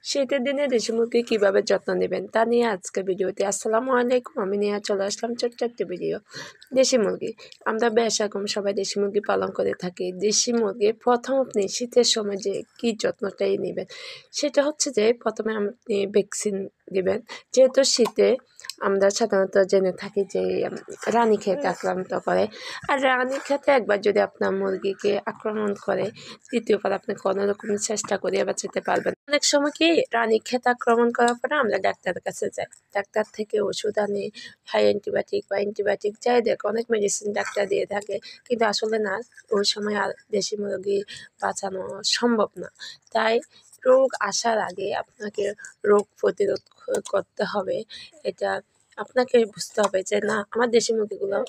শীতের দিনে দেশি মুরগি কীভাবে যত্ন নেবেন তা নিয়ে আজকের ভিডিওতে। আসসালামু আলাইকুম, আমি নিয়ে চলে আসলাম ছোট্ট একটা ভিডিও। দেশি মুরগি, আমরা বেশ এখন সবাই দেশি মুরগি পালন করে থাকি। দেশি মুরগি প্রথম আপনি শীতের সময় যে কী যত্নটাই নেবেন সেটা হচ্ছে যে প্রথমে আপনি ভ্যাকসিন দেবেন। যেহেতু শীতে আমরা সাধারণত জেনে থাকি যে রানীক্ষেত আক্রান্ত করে, আর রানীক্ষেতে একবার যদি আপনার মুরগিকে আক্রমণ করে দ্বিতীয়বার আপনি কোনো রকম চেষ্টা করিয়ে বাঁচাতে পারবেন। অনেক সময় কি রানীক্ষেত আক্রমণ করার পরে আমরা ডাক্তারের কাছে যাই, ডাক্তার থেকে ওষুধ আনি, হাই অ্যান্টিবায়োটিক বা অ্যান্টিবায়োটিক যাই দেখ, অনেক মেডিসিন ডাক্তার দিয়ে থাকে, কিন্তু আসলে না, ওই সময় আর দেশি মুরগি বাঁচানো সম্ভব না। তাই রোগ আসার আগে আপনাকে রোগ প্রতিরোধ করতে হবে। এটা আপনাকে বুঝতে হবে যে না, আমার দেশি মুরগিগুলো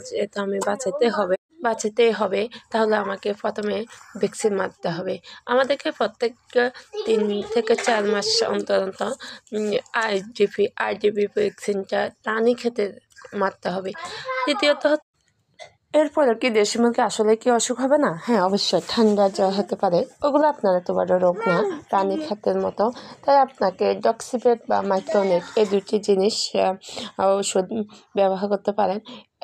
যেহেতু আমি বাঁচাতেই হবে, তাহলে আমাকে প্রথমে ভ্যাকসিন মারতে হবে। আমাদেরকে প্রত্যেক 3 থেকে 4 মাস অন্তর অন্তর আরডিপি ভ্যাকসিনটা রানীক্ষেতে মারতে হবে। দ্বিতীয়ত এরপরে কি দেশি মুরগি আসলে কি অসুখ হবে না? হ্যাঁ, অবশ্যই ঠান্ডা জ্বর হতে পারে, ওগুলো আপনার এত বড় রোগ না রানীক্ষেতের মতো। তাই আপনাকে ডক্সিভেট বা মাইক্রোনেট এই দুটি জিনিস ওষুধ ব্যবহার করতে পারেন।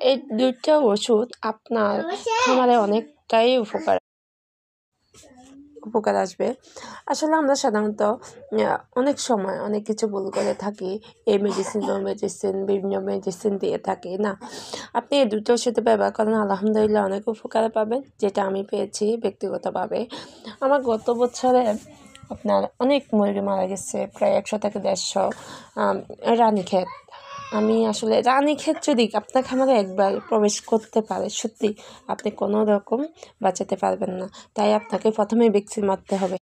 এই দুইটা ওষুধ আপনার খামারে অনেকটাই উপকার আসবে। আসলে আমরা সাধারণত অনেক সময় অনেক কিছু ভুল করে থাকি, এই মেডিসিন ও মেডিসিন বিভিন্ন মেডিসিন দিয়ে থাকি না। আপনি এই দুটো ওষুধ ব্যবহার করেন, আলহামদুলিল্লাহ অনেক উপকার পাবেন, যেটা আমি পেয়েছি ব্যক্তিগতভাবে। আমার গত বছরে আপনার অনেক মুরগি মারা গেছে, প্রায় 100 থেকে 150 রানীক্ষেত। আমি আসলে রানীক্ষেত যদি আপনার খামারে একবার প্রবেশ করতে পারে, সত্যি আপনি কোনো রকম বাঁচাতে পারবেন না। তাই আপনাকে প্রথমেই ভ্যাকসিন মারতে হবে।